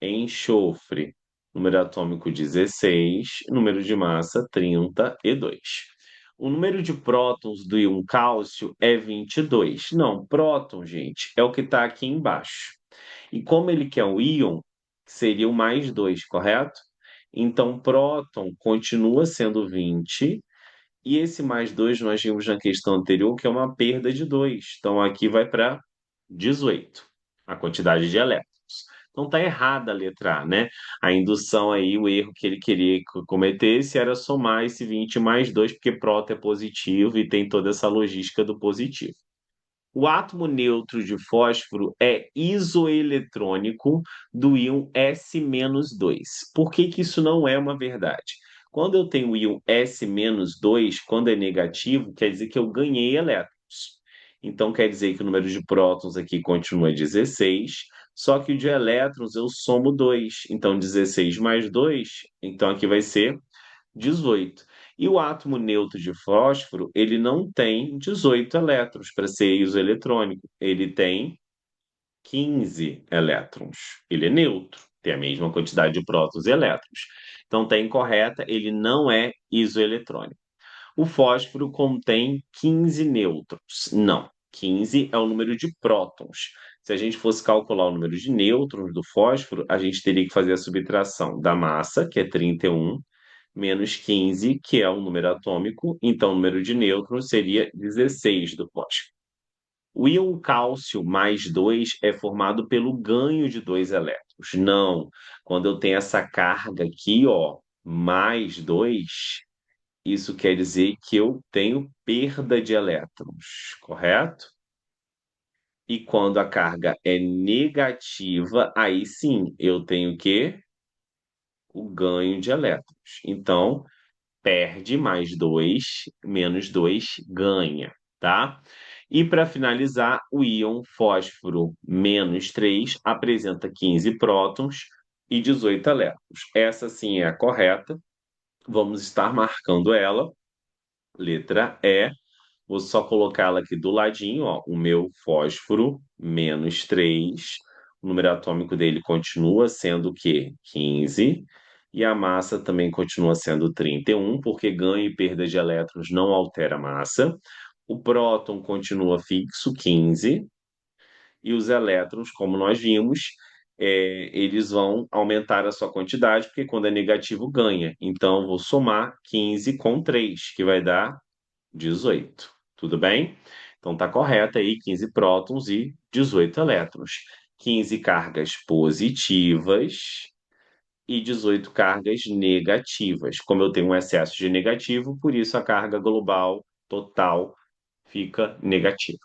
Enxofre, número atômico 16, número de massa 32. O número de prótons do íon cálcio é 22. Não, próton, gente, é o que está aqui embaixo. E como ele quer um íon, seria o mais 2, correto? Então, próton continua sendo 20, e esse mais 2 nós vimos na questão anterior que é uma perda de 2. Então, aqui vai para 18, a quantidade de elétrons. Então, está errada a letra A, né? A indução aí, o erro que ele queria que cometesse era somar esse 20 mais 2, porque próton é positivo e tem toda essa logística do positivo. O átomo neutro de fósforo é isoeletrônico do íon S-2. Por que que isso não é uma verdade? Quando eu tenho o íon S-2, quando é negativo, quer dizer que eu ganhei elétrons. Então, quer dizer que o número de prótons aqui continua 16, só que o de elétrons eu somo 2. Então, 16 mais 2, então aqui vai ser 18. E o átomo neutro de fósforo, ele não tem 18 elétrons para ser isoeletrônico. Ele tem 15 elétrons. Ele é neutro, tem a mesma quantidade de prótons e elétrons. Então, está incorreta, ele não é isoeletrônico. O fósforo contém 15 nêutrons. Não, 15 é o número de prótons. Se a gente fosse calcular o número de nêutrons do fósforo, a gente teria que fazer a subtração da massa, que é 31, menos 15, que é o número atômico, então o número de nêutrons seria 16 do fósforo. O íon cálcio mais 2 é formado pelo ganho de 2 elétrons. Não, quando eu tenho essa carga aqui, ó, mais 2, isso quer dizer que eu tenho perda de elétrons, correto? E quando a carga é negativa, aí sim eu tenho o quê? O ganho de elétrons. Então, perde mais 2, menos 2 ganha, tá? E para finalizar, o íon fósforo menos 3 apresenta 15 prótons e 18 elétrons. Essa sim é a correta. Vamos estar marcando ela. Letra E. Vou só colocá-la aqui do ladinho, ó. O meu fósforo menos 3. O número atômico dele continua sendo o quê? 15. E a massa também continua sendo 31, porque ganho e perda de elétrons não altera a massa. O próton continua fixo, 15. E os elétrons, como nós vimos, eles vão aumentar a sua quantidade, porque quando é negativo, ganha. Então, vou somar 15 com 3, que vai dar 18. Tudo bem? Então tá correto aí, 15 prótons e 18 elétrons. 15 cargas positivas e 18 cargas negativas. Como eu tenho um excesso de negativo, por isso a carga global total fica negativa.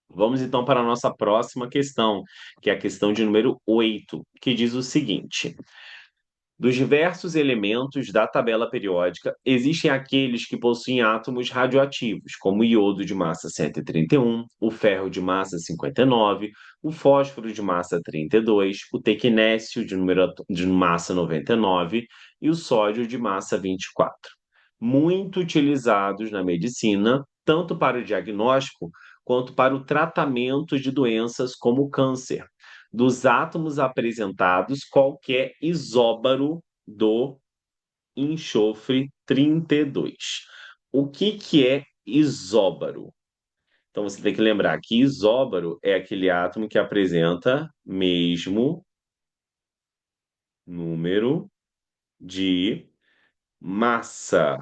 Vamos então para a nossa próxima questão, que é a questão de número 8, que diz o seguinte: dos diversos elementos da tabela periódica, existem aqueles que possuem átomos radioativos, como o iodo de massa 131, o ferro de massa 59, o fósforo de massa 32, o tecnécio de massa 99 e o sódio de massa 24. Muito utilizados na medicina, tanto para o diagnóstico quanto para o tratamento de doenças como o câncer. Dos átomos apresentados, qualquer isóbaro do enxofre 32. O que que é isóbaro? Então você tem que lembrar que isóbaro é aquele átomo que apresenta mesmo número de massa.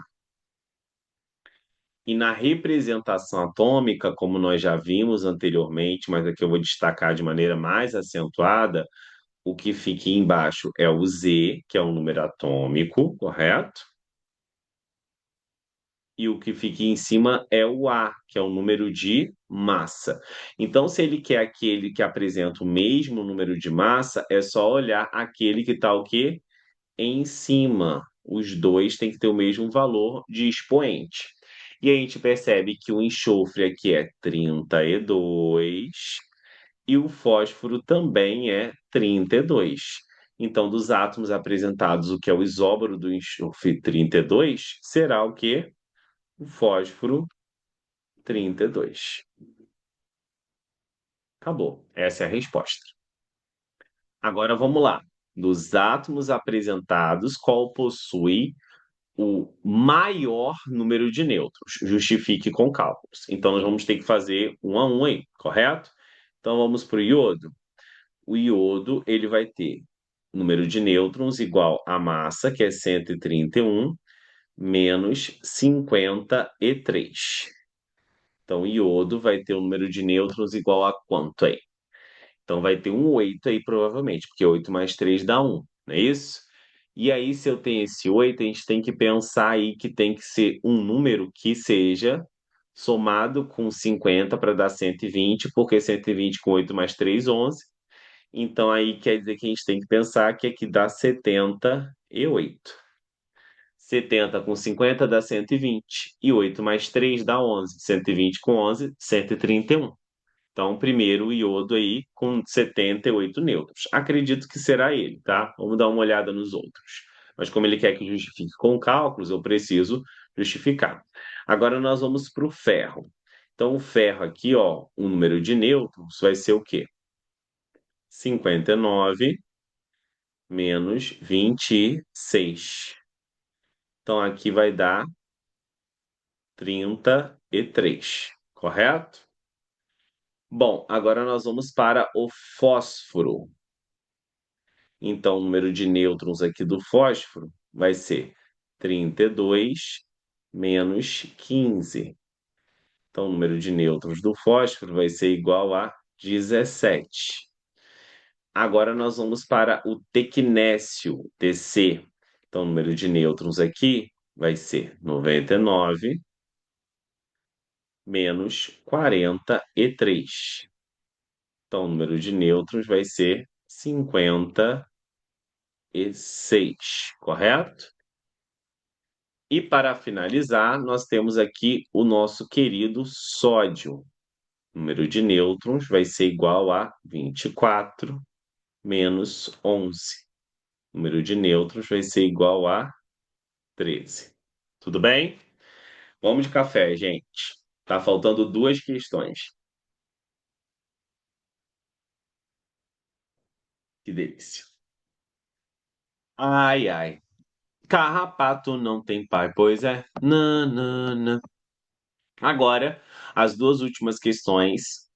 E na representação atômica, como nós já vimos anteriormente, mas aqui eu vou destacar de maneira mais acentuada, o que fica embaixo é o Z, que é o número atômico, correto? E o que fica em cima é o A, que é o número de massa. Então, se ele quer aquele que apresenta o mesmo número de massa, é só olhar aquele que está o quê? Em cima. Os dois têm que ter o mesmo valor de expoente. E a gente percebe que o enxofre aqui é 32 e o fósforo também é 32. Então, dos átomos apresentados, o que é o isóbaro do enxofre 32 será o quê? O fósforo 32. Acabou. Essa é a resposta. Agora vamos lá. Dos átomos apresentados, qual possui o maior número de nêutrons? Justifique com cálculos. Então, nós vamos ter que fazer um a um aí, correto? Então, vamos para o iodo. o iodo ele vai ter número de nêutrons igual a massa, que é 131, menos 53. Então, o iodo vai ter o número de nêutrons igual a quanto aí? Então, vai ter um 8 aí, provavelmente, porque 8 mais 3 dá 1, não é isso? E aí, se eu tenho esse 8, a gente tem que pensar aí que tem que ser um número que seja somado com 50 para dar 120, porque 120 com 8 mais 3, 11. Então, aí quer dizer que a gente tem que pensar que aqui dá 78. 70 com 50 dá 120. E 8 mais 3 dá 11. 120 com 11, 131. Então, primeiro o iodo aí com 78 nêutrons. Acredito que será ele, tá? Vamos dar uma olhada nos outros. Mas como ele quer que justifique com cálculos, eu preciso justificar. Agora nós vamos para o ferro. Então, o ferro aqui, ó, o número de nêutrons vai ser o quê? 59 menos 26. Então, aqui vai dar 33, correto? Bom, agora nós vamos para o fósforo. Então, o número de nêutrons aqui do fósforo vai ser 32 menos 15. Então, o número de nêutrons do fósforo vai ser igual a 17. Agora nós vamos para o tecnécio, Tc. Então, o número de nêutrons aqui vai ser 99 menos 43. Então, o número de nêutrons vai ser 56, correto? E para finalizar, nós temos aqui o nosso querido sódio. O número de nêutrons vai ser igual a 24 menos 11. O número de nêutrons vai ser igual a 13. Tudo bem? Vamos de café, gente. Tá faltando duas questões. Que delícia. Ai, ai. Carrapato não tem pai, pois é. Nanana. Agora, as duas últimas questões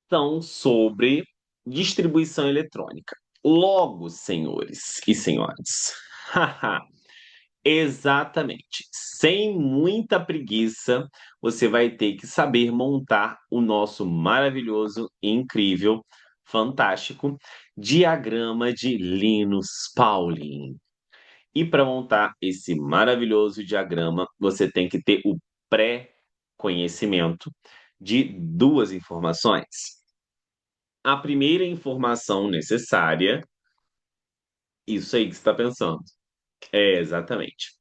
são sobre distribuição eletrônica. Logo, senhores e senhoras, exatamente, sem muita preguiça, você vai ter que saber montar o nosso maravilhoso, incrível, fantástico diagrama de Linus Pauling. E para montar esse maravilhoso diagrama, você tem que ter o pré-conhecimento de duas informações. A primeira informação necessária, isso aí que você está pensando. É, exatamente.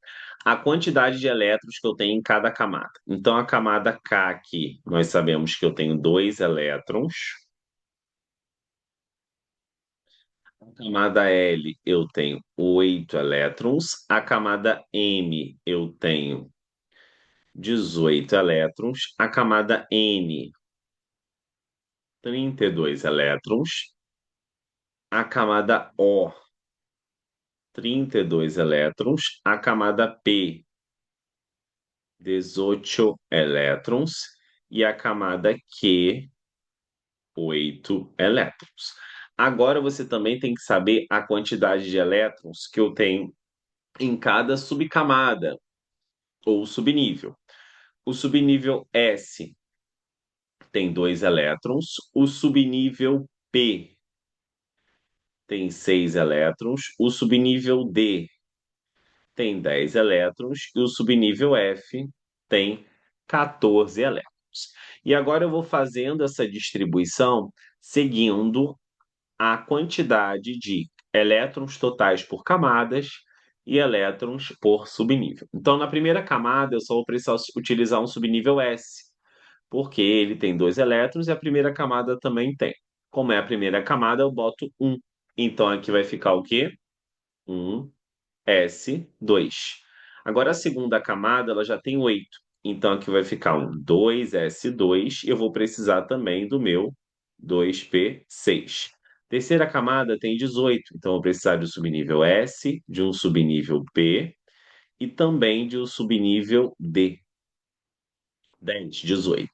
A quantidade de elétrons que eu tenho em cada camada. Então, a camada K aqui, nós sabemos que eu tenho 2 elétrons. A camada L, eu tenho 8 elétrons. A camada M, eu tenho 18 elétrons. A camada N, 32 elétrons. A camada O, 32 elétrons. A camada P, 18 elétrons. E a camada Q, 8 elétrons. Agora você também tem que saber a quantidade de elétrons que eu tenho em cada subcamada ou subnível. O subnível S tem 2 elétrons, o subnível P tem 6 elétrons, o subnível D tem 10 elétrons e o subnível F tem 14 elétrons. E agora eu vou fazendo essa distribuição seguindo a quantidade de elétrons totais por camadas e elétrons por subnível. Então, na primeira camada, eu só vou precisar utilizar um subnível S, porque ele tem 2 elétrons e a primeira camada também tem. Como é a primeira camada, eu boto 1. Então, aqui vai ficar o quê? 1s2. Agora, a segunda camada, ela já tem 8. Então, aqui vai ficar um 2s2. E eu vou precisar também do meu 2p6. Terceira camada tem 18. Então, eu vou precisar de um subnível S, de um subnível P e também de um subnível D. 10, 18.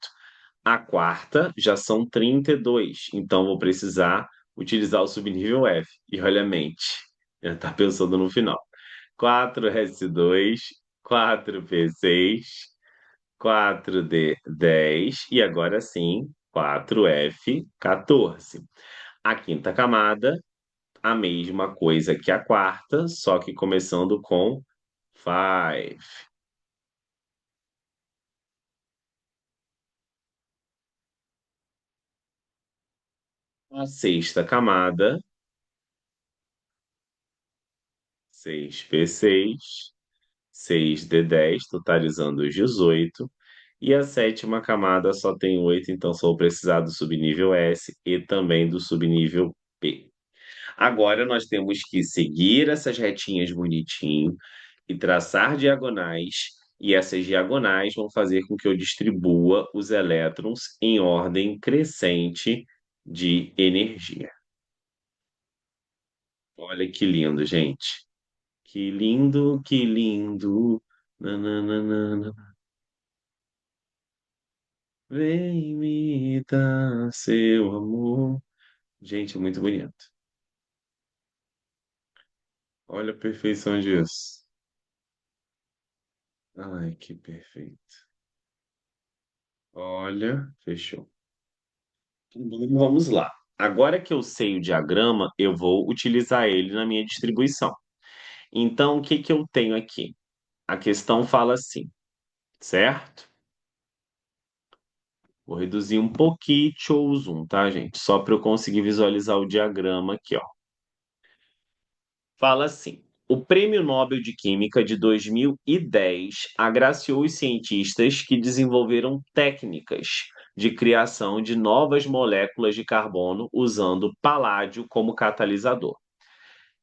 A quarta já são 32, então vou precisar utilizar o subnível F. E olha a mente, já está pensando no final. 4s2, 4p6, 4d10 e agora sim 4f14. A quinta camada, a mesma coisa que a quarta, só que começando com 5. A sexta camada, 6p6, 6d10, totalizando os 18. E a sétima camada só tem 8, então só vou precisar do subnível S e também do subnível P. Agora nós temos que seguir essas retinhas bonitinho e traçar diagonais, e essas diagonais vão fazer com que eu distribua os elétrons em ordem crescente de energia. Olha que lindo, gente. Que lindo, que lindo. Nananana. Vem me dar seu amor. Gente, muito bonito. Olha a perfeição disso. Ai, que perfeito. Olha, fechou. Vamos lá. Agora que eu sei o diagrama, eu vou utilizar ele na minha distribuição. Então, o que que eu tenho aqui? A questão fala assim, certo? Vou reduzir um pouquinho o zoom, tá, gente? Só para eu conseguir visualizar o diagrama aqui, ó. Fala assim: o Prêmio Nobel de Química de 2010 agraciou os cientistas que desenvolveram técnicas de criação de novas moléculas de carbono usando paládio como catalisador.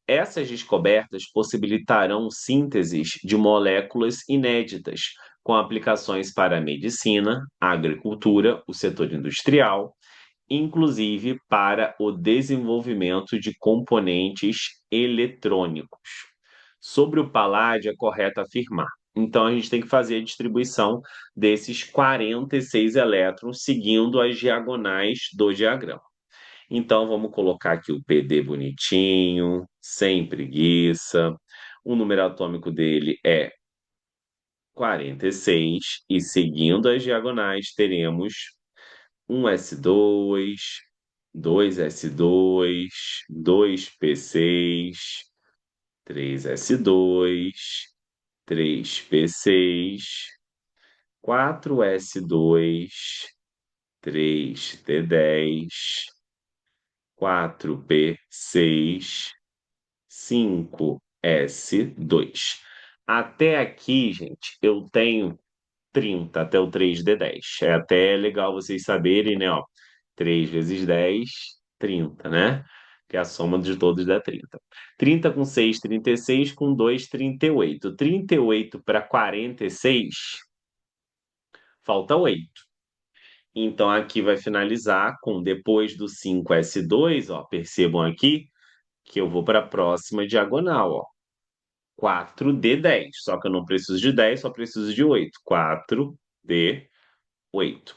Essas descobertas possibilitarão sínteses de moléculas inéditas, com aplicações para a medicina, a agricultura, o setor industrial, inclusive para o desenvolvimento de componentes eletrônicos. Sobre o paládio, é correto afirmar. Então, a gente tem que fazer a distribuição desses 46 elétrons seguindo as diagonais do diagrama. Então, vamos colocar aqui o PD bonitinho, sem preguiça. O número atômico dele é 46, e seguindo as diagonais, teremos um S2, dois S2, dois P6, três S2, três P6, quatro S2, três T10, quatro P6, cinco S2. Até aqui, gente, eu tenho 30 até o 3D10. É até legal vocês saberem, né? Ó, 3 vezes 10, 30, né? Que é a soma de todos dá 30. 30 com 6, 36, com 2, 38. 38 para 46, falta 8. Então aqui vai finalizar com depois do 5S2, ó, percebam aqui que eu vou para a próxima diagonal, ó. 4D10, só que eu não preciso de 10, só preciso de 8. 4D8.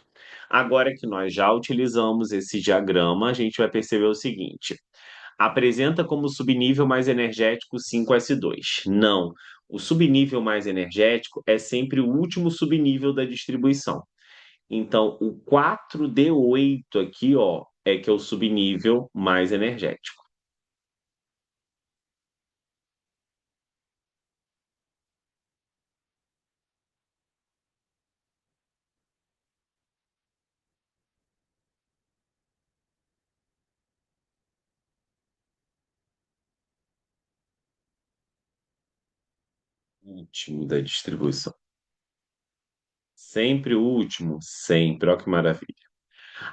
Agora que nós já utilizamos esse diagrama, a gente vai perceber o seguinte: apresenta como subnível mais energético 5S2. Não, o subnível mais energético é sempre o último subnível da distribuição. Então, o 4D8 aqui, ó, é que é o subnível mais energético. Último da distribuição. Sempre o último, sempre, ó que maravilha.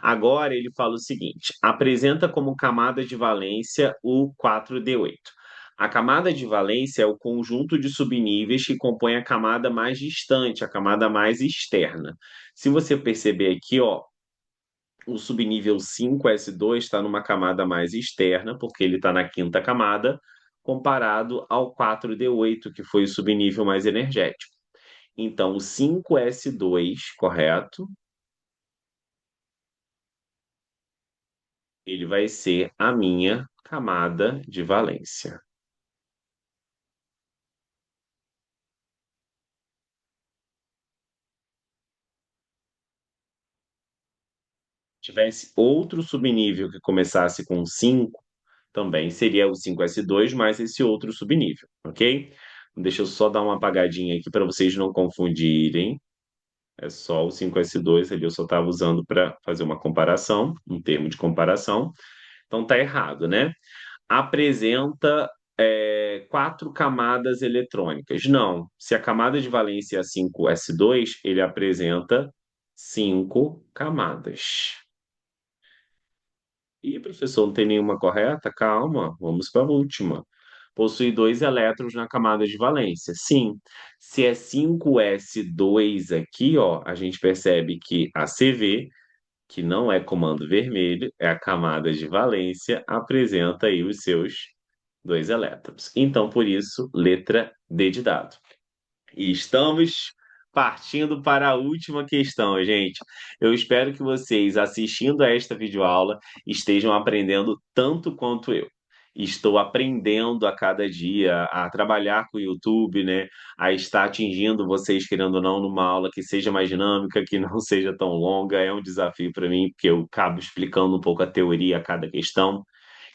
Agora ele fala o seguinte: apresenta como camada de valência o 4D8. A camada de valência é o conjunto de subníveis que compõe a camada mais distante, a camada mais externa. Se você perceber aqui, ó, o subnível 5S2 está numa camada mais externa, porque ele está na quinta camada, comparado ao 4D8, que foi o subnível mais energético. Então, o 5S2, correto? Ele vai ser a minha camada de valência. Tivesse outro subnível que começasse com 5, também seria o 5s2 mais esse outro subnível, ok? Deixa eu só dar uma apagadinha aqui para vocês não confundirem. É só o 5s2 ali, eu só estava usando para fazer uma comparação, um termo de comparação. Então tá errado, né? Apresenta quatro camadas eletrônicas. Não, se a camada de valência é 5s2, ele apresenta cinco camadas. E, professor, não tem nenhuma correta? Calma, vamos para a última. Possui dois elétrons na camada de valência. Sim, se é 5s2 aqui, ó, a gente percebe que a CV, que não é comando vermelho, é a camada de valência, apresenta aí os seus dois elétrons. Então, por isso, letra D de dado. E estamos partindo para a última questão, gente. Eu espero que vocês, assistindo a esta videoaula, estejam aprendendo tanto quanto eu. Estou aprendendo a cada dia a trabalhar com o YouTube, né? A estar atingindo vocês, querendo ou não, numa aula que seja mais dinâmica, que não seja tão longa. É um desafio para mim, porque eu acabo explicando um pouco a teoria a cada questão.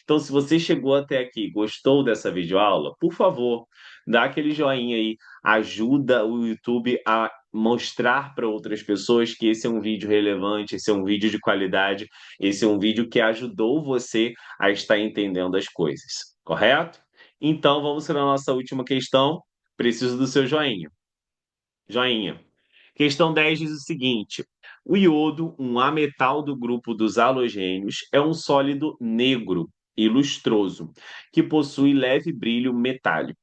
Então, se você chegou até aqui, e gostou dessa videoaula, por favor, dá aquele joinha aí, ajuda o YouTube a mostrar para outras pessoas que esse é um vídeo relevante, esse é um vídeo de qualidade, esse é um vídeo que ajudou você a estar entendendo as coisas, correto? Então, vamos para a nossa última questão. Preciso do seu joinha. Joinha. Questão 10 diz o seguinte: o iodo, um ametal do grupo dos halogênios, é um sólido negro e lustroso, que possui leve brilho metálico.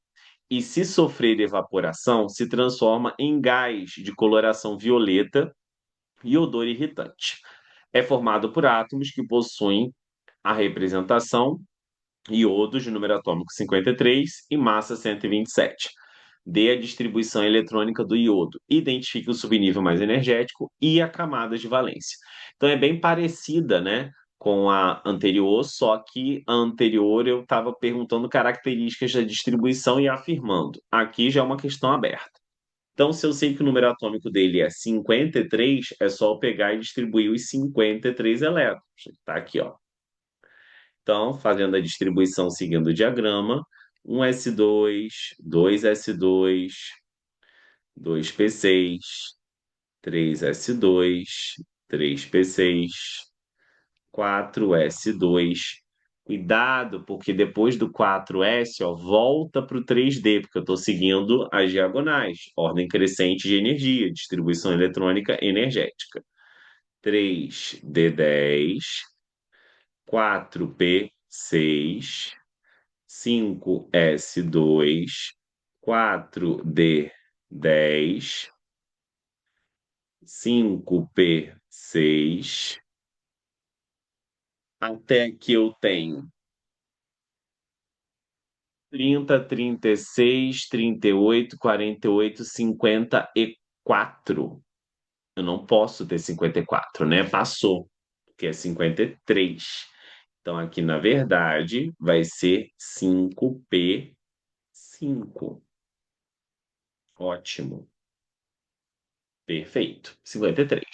E, se sofrer evaporação, se transforma em gás de coloração violeta e odor irritante. É formado por átomos que possuem a representação iodo de número atômico 53 e massa 127. Dê a distribuição eletrônica do iodo. Identifique o subnível mais energético e a camada de valência. Então é bem parecida, né, com a anterior, só que a anterior eu estava perguntando características da distribuição e afirmando. Aqui já é uma questão aberta. Então, se eu sei que o número atômico dele é 53, é só eu pegar e distribuir os 53 elétrons. Está aqui, ó. Então, fazendo a distribuição seguindo o diagrama, um S2, dois P6, três S2, três P6, quatro S2. Cuidado, porque depois do 4S, ó, volta para o 3D, porque eu estou seguindo as diagonais, ordem crescente de energia, distribuição eletrônica energética. Três D10, quatro P6, 5S2, 4D10, 5P6, até que eu tenho 30, 36, 38, 48, 54. Eu não posso ter 54, né? Passou, que é 53. Então, aqui, na verdade, vai ser 5P5. Ótimo. Perfeito. 53.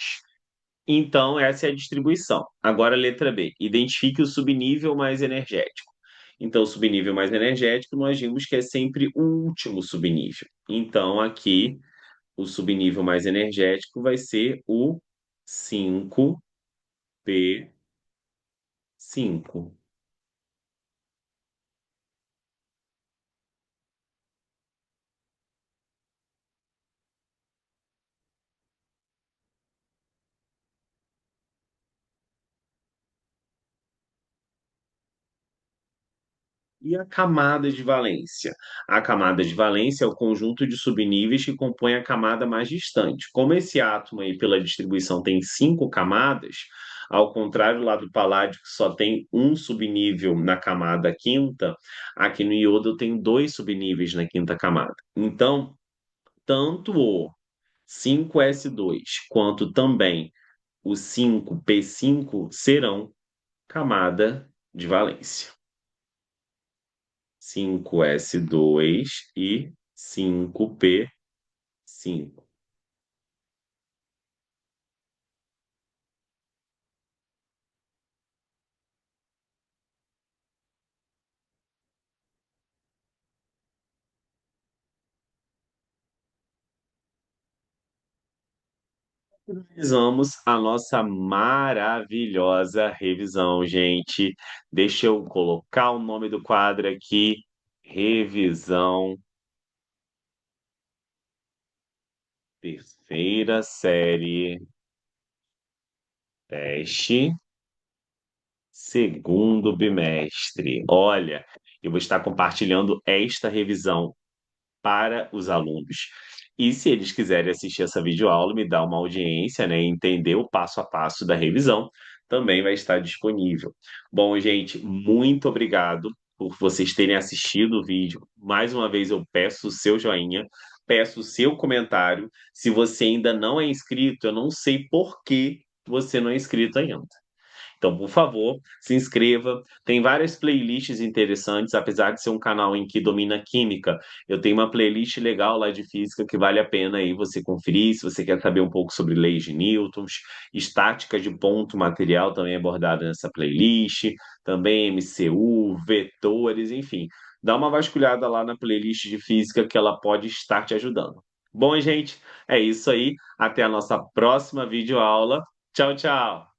Então, essa é a distribuição. Agora, letra B. Identifique o subnível mais energético. Então, o subnível mais energético, nós vimos que é sempre o último subnível. Então, aqui, o subnível mais energético vai ser o 5P5. E a camada de valência? A camada de valência é o conjunto de subníveis que compõe a camada mais distante. Como esse átomo aí, pela distribuição, tem cinco camadas, ao contrário lá do paládio, que só tem um subnível na camada quinta, aqui no iodo eu tenho dois subníveis na quinta camada. Então, tanto o 5s2 quanto também o 5p5 serão camada de valência. 5s2 e 5p5. Finalizamos a nossa maravilhosa revisão, gente. Deixa eu colocar o nome do quadro aqui. Revisão, terceira série, teste, segundo bimestre. Olha, eu vou estar compartilhando esta revisão para os alunos. E se eles quiserem assistir essa videoaula, me dar uma audiência, né, e entender o passo a passo da revisão, também vai estar disponível. Bom, gente, muito obrigado por vocês terem assistido o vídeo. Mais uma vez eu peço o seu joinha, peço o seu comentário. Se você ainda não é inscrito, eu não sei por que você não é inscrito ainda. Então, por favor, se inscreva. Tem várias playlists interessantes, apesar de ser um canal em que domina química. Eu tenho uma playlist legal lá de física que vale a pena aí você conferir. Se você quer saber um pouco sobre leis de Newton, estática de ponto material também é abordada nessa playlist, também MCU, vetores, enfim. Dá uma vasculhada lá na playlist de física que ela pode estar te ajudando. Bom, gente, é isso aí. Até a nossa próxima videoaula. Tchau, tchau!